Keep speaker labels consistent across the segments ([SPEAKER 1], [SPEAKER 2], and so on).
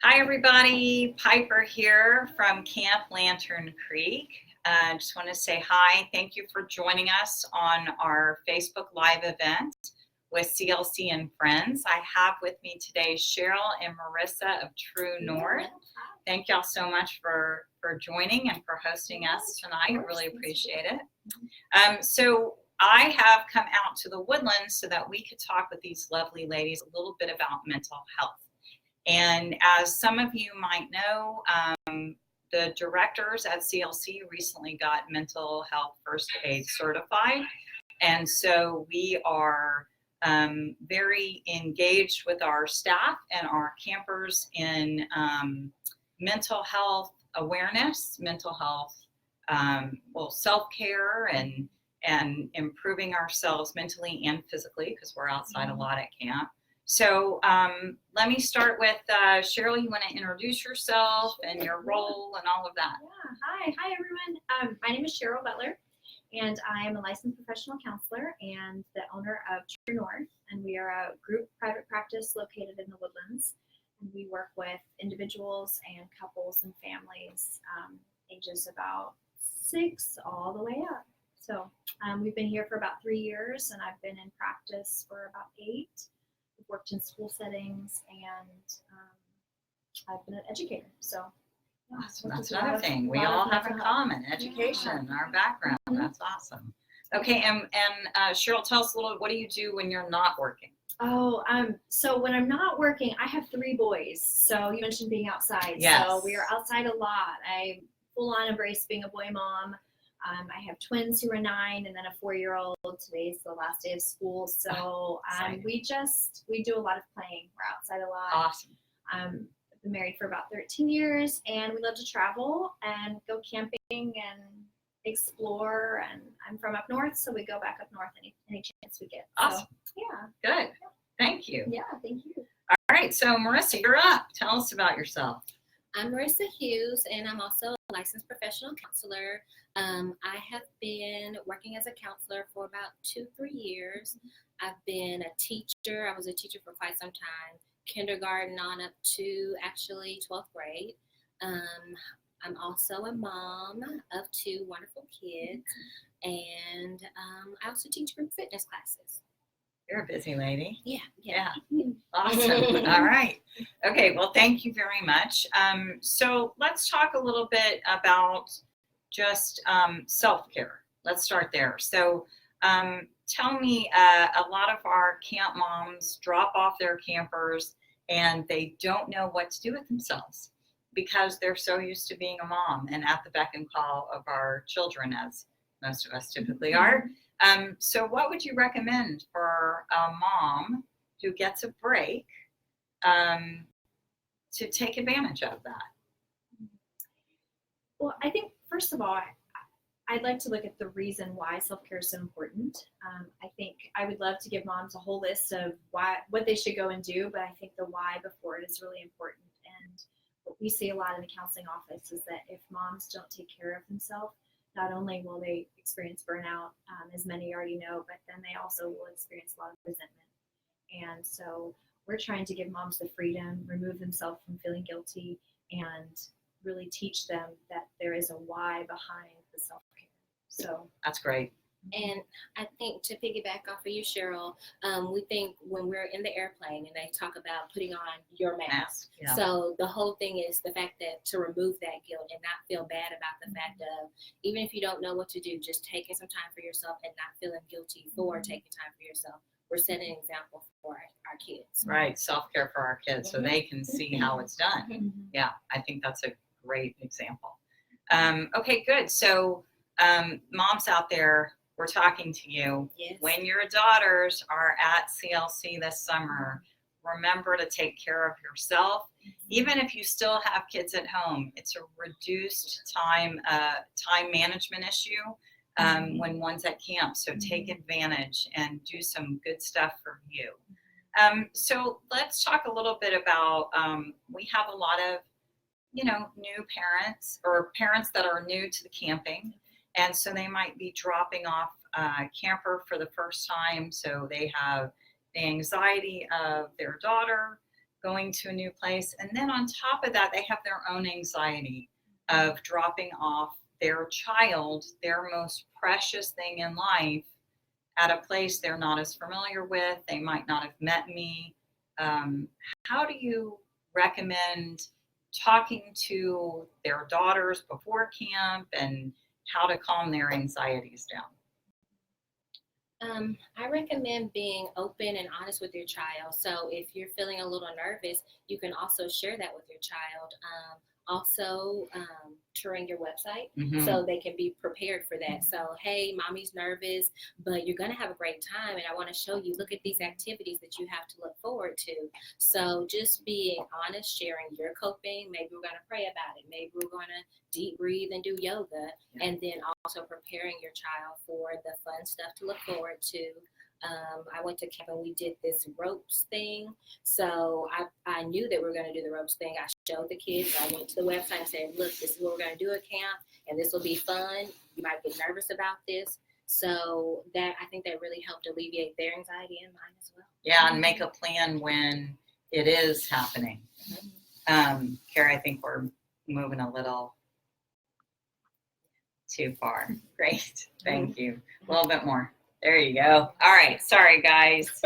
[SPEAKER 1] Hi, everybody. Piper here from Camplanterncreek. Just want to say hi. Thank you for joining us on our Facebook Live event with CLC and Friends. I have with me today Cheryl and Marissa of True North. Thank y'all so much for joining and for hosting us tonight. I really appreciate it. So I have come out to the Woodlands so that we could talk with these lovely ladies a little bit about mental health. And as some of you might know, the directors at CLC recently got mental health first aid certified. And so we are very engaged with our staff and our campers in mental health awareness, mental health, self-care and improving ourselves mentally and physically, because we're outside a lot at camp. So let me start with Cheryl. You want to introduce yourself and your role and all of that?
[SPEAKER 2] Yeah. Hi, everyone. My name is Cheryl Butler, and I am a licensed professional counselor and the owner of True North. And we are a group private practice located in the Woodlands. And we work with individuals and couples and families, ages about 6 all the way up. So we've been here for about 3 years, and I've been in practice for about 8. I've worked in school settings, and I've been an educator. So
[SPEAKER 1] that's another thing we all have in common: education, our background. That's awesome. Okay, and Cheryl, tell us a little. What do you do when you're not working?
[SPEAKER 2] So when I'm not working, I have 3 boys. So you mentioned being outside.
[SPEAKER 1] Yes.
[SPEAKER 2] So we are outside a lot. I full on embrace being a boy mom. I have twins who are 9 and then a 4-year-old. Today's the last day of school. So we do a lot of playing. We're outside a lot.
[SPEAKER 1] Awesome.
[SPEAKER 2] I've been married for about 13 years, and we love to travel and go camping and explore. And I'm from up north, so we go back up north any chance we get.
[SPEAKER 1] Awesome.
[SPEAKER 2] So, yeah.
[SPEAKER 1] Good. Thank you.
[SPEAKER 2] Yeah, thank you.
[SPEAKER 1] All right. So Marissa, you're up. Tell us about yourself.
[SPEAKER 3] I'm Marissa Hughes, and I'm also a licensed professional counselor. I have been working as a counselor for about 2-3 years. I've been a teacher. I was a teacher for quite some time, kindergarten on up to actually 12th grade. I'm also a mom of 2 wonderful kids, and I also teach group fitness classes.
[SPEAKER 1] You're a busy lady.
[SPEAKER 3] Yeah.
[SPEAKER 1] Awesome. All right. Okay. Well, thank you very much. So let's talk a little bit about just self-care. Let's start there. So tell me, a lot of our camp moms drop off their campers and they don't know what to do with themselves because they're so used to being a mom and at the beck and call of our children, as most of us typically are. So what would you recommend for a mom who gets a break to take advantage of that?
[SPEAKER 2] Well, I think, first of all, I'd like to look at the reason why self-care is so important. I think I would love to give moms a whole list of what they should go and do, but I think the why before it is really important. And what we see a lot in the counseling office is that if moms don't take care of themselves, not only will they experience burnout, as many already know, but then they also will experience a lot of resentment. And so we're trying to give moms the freedom, remove themselves from feeling guilty, and really teach them that there is a why behind the self-care. So
[SPEAKER 1] that's great.
[SPEAKER 3] And I think to piggyback off of you, Cheryl, we think when we're in the airplane and they talk about putting on your mask.
[SPEAKER 1] Yeah.
[SPEAKER 3] So the whole thing is the fact that to remove that guilt and not feel bad about the fact of, even if you don't know what to do, just taking some time for yourself and not feeling guilty for taking time for yourself. We're setting an example for our kids.
[SPEAKER 1] Right. Self-care for our kids so they can see how it's done. Yeah. I think that's a great example. Okay, good. So moms out there, we're talking to you.
[SPEAKER 3] Yes.
[SPEAKER 1] When your daughters are at CLC this summer, remember to take care of yourself. Even if you still have kids at home, it's a reduced time management issue when one's at camp. So take advantage and do some good stuff for you. So let's talk a little bit about, we have a lot of, new parents or parents that are new to the camping. And so they might be dropping off a camper for the first time. So they have the anxiety of their daughter going to a new place. And then on top of that, they have their own anxiety of dropping off their child, their most precious thing in life, at a place they're not as familiar with. They might not have met me. How do you recommend talking to their daughters before camp and how to calm their anxieties down?
[SPEAKER 3] I recommend being open and honest with your child. So if you're feeling a little nervous, you can also share that with your child. Also, touring your website so they can be prepared for that. So, hey, mommy's nervous, but you're going to have a great time. And I want to show you, look at these activities that you have to look forward to. So just being honest, sharing your coping. Maybe we're going to pray about it. Maybe we're going to deep breathe and do yoga. And then also preparing your child for the fun stuff to look forward to. I went to camp and we did this ropes thing. So I knew that we were going to do the ropes thing. I showed the kids. I went to the website and said, look, this is what we're going to do at camp, and this will be fun. You might get nervous about this. So that, I think that really helped alleviate their anxiety and mine as well.
[SPEAKER 1] Yeah, and make a plan when it is happening. Carrie, I think we're moving a little too far. Great. Thank you. A little bit more. There you go. All right. Sorry, guys.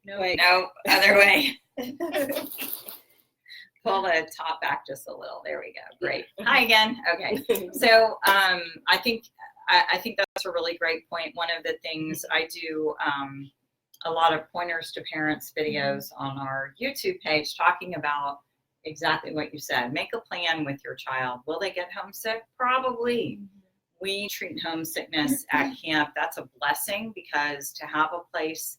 [SPEAKER 1] No, other way. Pull the top back just a little. There we go. Great. Hi again. Okay. So I think that's a really great point. One of the things I do a lot of pointers to parents videos on our YouTube page talking about exactly what you said. Make a plan with your child. Will they get homesick? Probably. We treat homesickness at camp. That's a blessing, because to have a place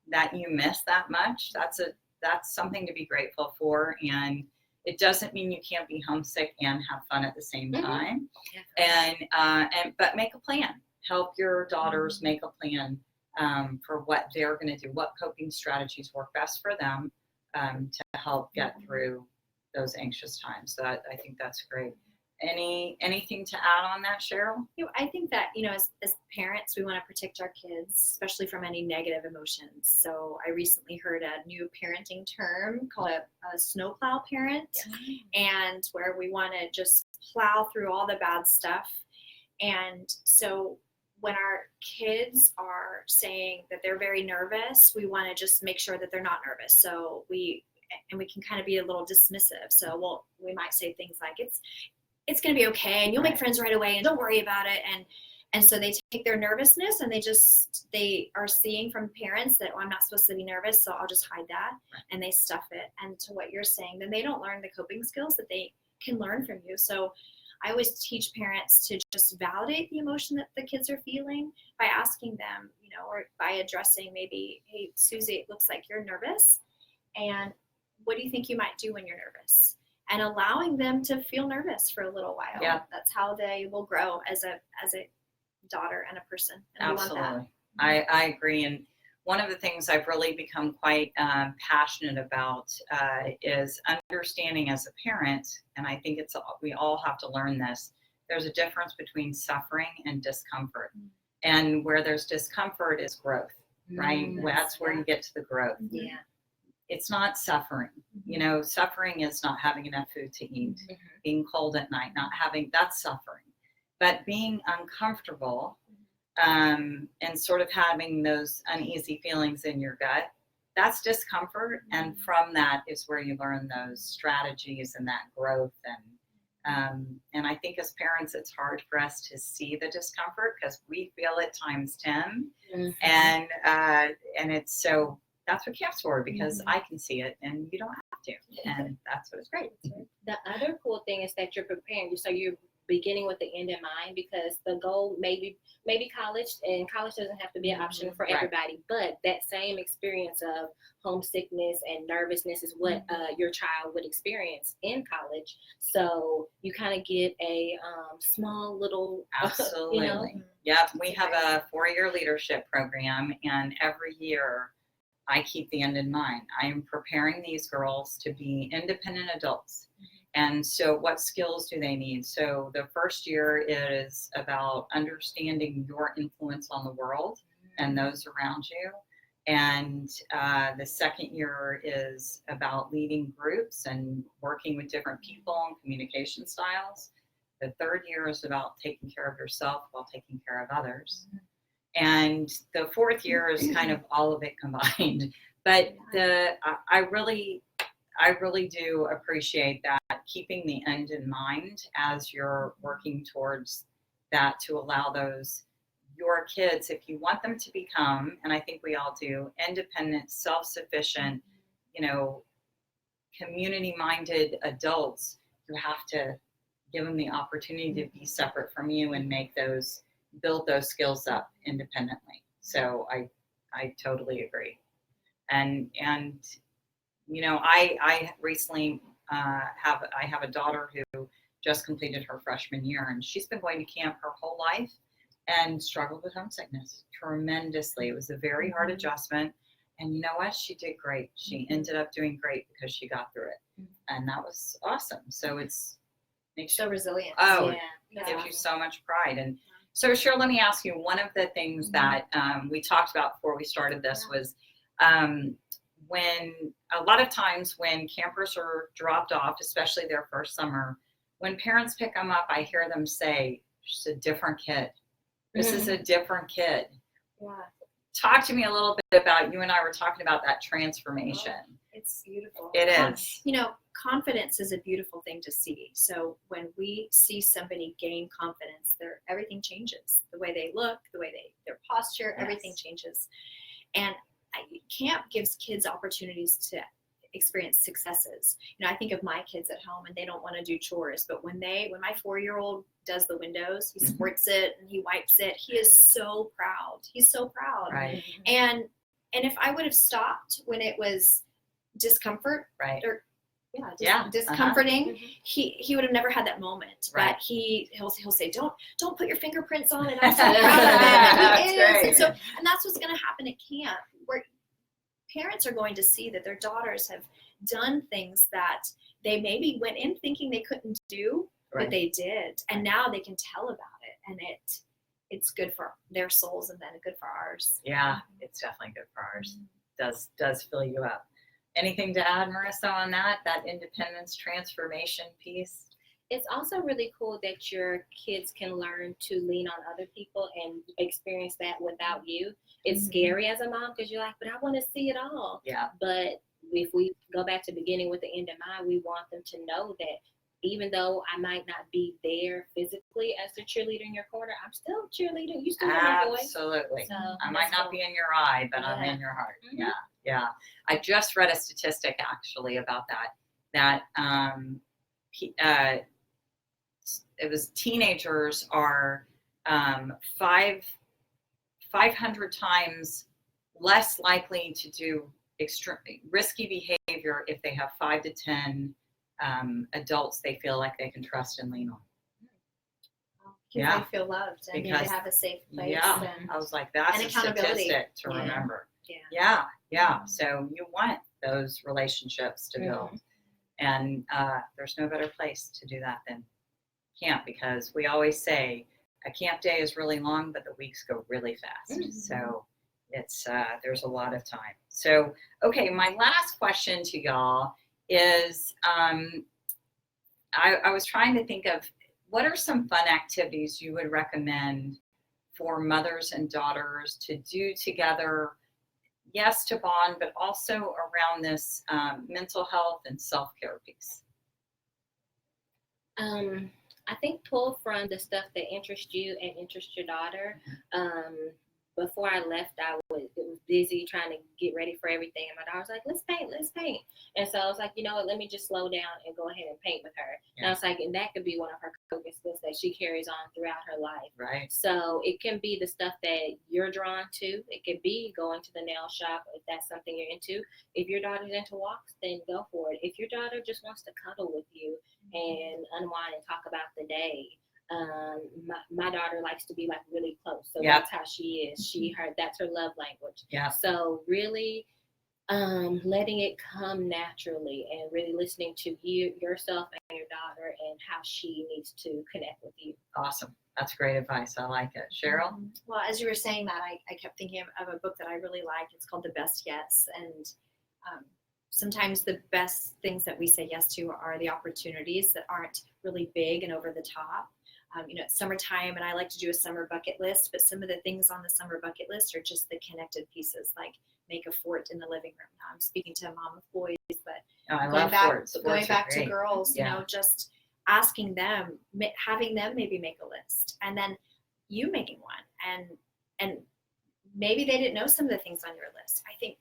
[SPEAKER 1] that you miss that much, that's something to be grateful for. And it doesn't mean you can't be homesick and have fun at the same time. But make a plan. Help your daughters make a plan for what they're going to do, what coping strategies work best for them to help get through those anxious times. So I think that's great. Anything to add on that, Cheryl?
[SPEAKER 2] I think that, as parents, we want to protect our kids, especially from any negative emotions. So I recently heard a new parenting term called a snowplow parent, and where we want to just plow through all the bad stuff. And so when our kids are saying that they're very nervous, we want to just make sure that they're not nervous. So we can kind of be a little dismissive. So we might say things like, it's going to be okay, and you'll make friends right away, and don't worry about it. And so they take their nervousness, and they are seeing from parents that, I'm not supposed to be nervous, so I'll just hide that, and they stuff it. And to what you're saying, then they don't learn the coping skills that they can learn from you. So I always teach parents to just validate the emotion that the kids are feeling by asking them, or by addressing maybe, hey, Susie, it looks like you're nervous, and what do you think you might do when you're nervous? And allowing them to feel nervous for a little while. Yeah. That's how they will grow as a daughter and a person. And
[SPEAKER 1] absolutely.
[SPEAKER 2] We want
[SPEAKER 1] that. I agree. And one of the things I've really become quite passionate about is understanding as a parent, and I think we all have to learn this, there's a difference between suffering and discomfort. And where there's discomfort is growth, right? That's where you get to the growth.
[SPEAKER 3] Yeah.
[SPEAKER 1] It's not suffering. Suffering is not having enough food to eat, being cold at night, that's suffering. But being uncomfortable and sort of having those uneasy feelings in your gut, that's discomfort. And from that is where you learn those strategies and that growth. And I think as parents, it's hard for us to see the discomfort because we feel it times 10. And it's so, that's what camp's for, because I can see it and you don't have to. And that's what's great.
[SPEAKER 3] The other cool thing is that you're preparing. So you're beginning with the end in mind, because the goal maybe college, and college doesn't have to be an option for everybody, but that same experience of homesickness and nervousness is what your child would experience in college. So you kind of get a small little
[SPEAKER 1] absolutely. Yep, we have a 4-year leadership program, and every year I keep the end in mind. I am preparing these girls to be independent adults. And so what skills do they need? So the first year is about understanding your influence on the world and those around you. And the second year is about leading groups and working with different people and communication styles. The third year is about taking care of yourself while taking care of others. And the fourth year is kind of all of it combined. But I really do appreciate that, keeping the end in mind as you're working towards that, to allow your kids, if you want them to become, and I think we all do, independent, self-sufficient, community-minded adults, you have to give them the opportunity to be separate from you and build those skills up independently. So I totally agree. And I recently have a daughter who just completed her freshman year, and she's been going to camp her whole life and struggled with homesickness tremendously. It was a very hard adjustment. And you know what? She did great. She ended up doing great because she got through it. And that was awesome. So makes
[SPEAKER 2] So resilient.
[SPEAKER 1] Oh,
[SPEAKER 3] Yeah,
[SPEAKER 1] it gives you so much pride. And so, Cheryl, let me ask you, one of the things that we talked about before we started this was when a lot of times when campers are dropped off, especially their first summer, when parents pick them up, I hear them say, "It's a different kid. This is a different kid."
[SPEAKER 2] Yeah.
[SPEAKER 1] Talk to me a little bit about, you and I were talking about that transformation.
[SPEAKER 2] It's beautiful.
[SPEAKER 1] It is.
[SPEAKER 2] Confidence is a beautiful thing to see. So when we see somebody gain confidence, everything changes. The way they look, their posture, everything changes. And camp gives kids opportunities to experience successes. I think of my kids at home, and they don't want to do chores, but when my 4-year-old does the windows, he squirts it and he wipes it, he is so proud. He's so proud.
[SPEAKER 1] Right.
[SPEAKER 2] And if I would have stopped when it was discomfort,
[SPEAKER 1] right,
[SPEAKER 2] or discomforting, he would have never had that moment.
[SPEAKER 1] Right.
[SPEAKER 2] But he'll say, don't put your fingerprints on it. I'm so proud of it. He is. And that's what's going to happen at camp, where parents are going to see that their daughters have done things that they maybe went in thinking they couldn't do, but they did. And now they can tell about it. And it's good for their souls, and then good for ours.
[SPEAKER 1] Yeah, it's definitely good for ours. Does fill you up. Anything to add, Marissa, on that independence transformation piece?
[SPEAKER 3] It's also really cool that your kids can learn to lean on other people and experience that without you. It's scary as a mom because you're like, but I want to see it all.
[SPEAKER 1] Yeah.
[SPEAKER 3] But if we go back to the beginning with the end in mind, we want them to know that even though I might not be there physically as the cheerleader in your corner, I'm still cheerleading. You still have my voice.
[SPEAKER 1] Absolutely.
[SPEAKER 3] So
[SPEAKER 1] I might not be in your eye, but I'm in your heart. Yeah. I just read a statistic actually about that it was teenagers are 500 times less likely to do extremely risky behavior if they have 5 to 10 adults they feel like they can trust and lean on.
[SPEAKER 2] Because they feel loved and they have a safe place.
[SPEAKER 1] Yeah, I was like, that's a statistic to remember. Yeah. So you want those relationships to build. And there's no better place to do that than camp, because we always say a camp day is really long, but the weeks go really fast. So it's there's a lot of time. So, okay, my last question to y'all is I was trying to think of what are some fun activities you would recommend for mothers and daughters to do together, yes, to bond, but also around this mental health and self-care piece?
[SPEAKER 3] I think pull from the stuff that interests you and interests your daughter. Before I left, was busy trying to get ready for everything. And my daughter was like, let's paint. And so I was like, you know what, let me just slow down and go ahead and paint with her. Yeah. And I was like, and that could be one of her coping skills that she carries on throughout her life.
[SPEAKER 1] Right.
[SPEAKER 3] So it can be the stuff that you're drawn to. It could be going to the nail shop if that's something you're into. If your daughter's into walks, then go for it. If your daughter just wants to cuddle with you and unwind and talk about the day. My daughter likes to be like really close, so that's how she is. That's her love language.
[SPEAKER 1] Yeah.
[SPEAKER 3] So really letting it come naturally and really listening to yourself and your daughter and how she needs to connect with you.
[SPEAKER 1] Awesome. That's great advice. I like it. Cheryl?
[SPEAKER 2] Well, as you were saying that, I kept thinking of a book that I really like. It's called The Best Yes. And sometimes the best things that we say yes to are the opportunities that aren't really big and over the top. It's summertime and I like to do a summer bucket list, but some of the things on the summer bucket list are just the connected pieces, like make a fort in the living room. Now I'm speaking to a mom of boys, but
[SPEAKER 1] I
[SPEAKER 2] going
[SPEAKER 1] love
[SPEAKER 2] back,
[SPEAKER 1] forts.
[SPEAKER 2] going
[SPEAKER 1] Forts are
[SPEAKER 2] back to
[SPEAKER 1] great.
[SPEAKER 2] girls,
[SPEAKER 1] Yeah.
[SPEAKER 2] just asking them, having them maybe make a list, and then you making one, and maybe they didn't know some of the things on your list. I think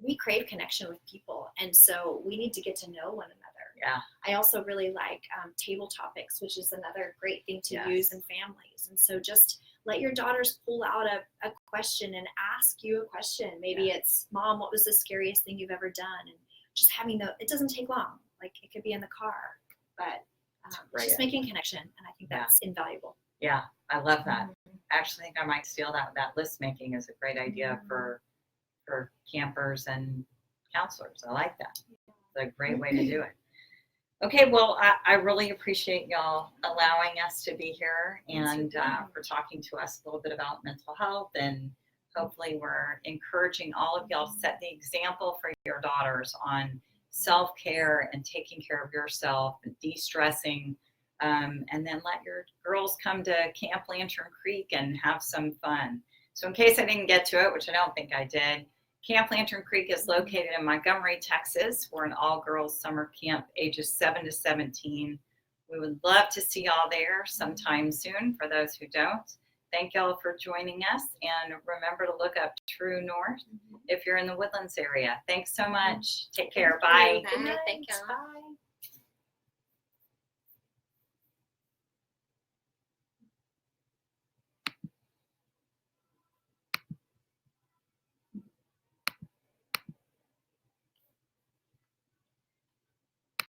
[SPEAKER 2] we crave connection with people, and so we need to get to know one another.
[SPEAKER 1] Yeah.
[SPEAKER 2] I also really like table topics, which is another great thing to use in families. And so just let your daughters pull out a question and ask you a question. Maybe it's, Mom, what was the scariest thing you've ever done? And just having it doesn't take long. Like it could be in the car, but just making connection. And I think that's invaluable.
[SPEAKER 1] Yeah, I love that. Actually, I think I might steal that. That list making is a great idea for campers and counselors. I like that. It's a great way to do it. Okay, well, I really appreciate y'all allowing us to be here and for talking to us a little bit about mental health, and hopefully we're encouraging all of y'all to set the example for your daughters on self-care and taking care of yourself and de-stressing, and then let your girls come to Camp Lantern Creek and have some fun. So in case I didn't get to it, which I don't think I did, Camp Lantern Creek is located in Montgomery, Texas. We're an all-girls summer camp, ages 7 to 17. We would love to see y'all there sometime soon for those who don't. Thank y'all for joining us, and remember to look up True North if you're in the Woodlands area. Thanks so much. Take care. Bye.
[SPEAKER 3] Bye. Thank y'all.
[SPEAKER 2] Bye.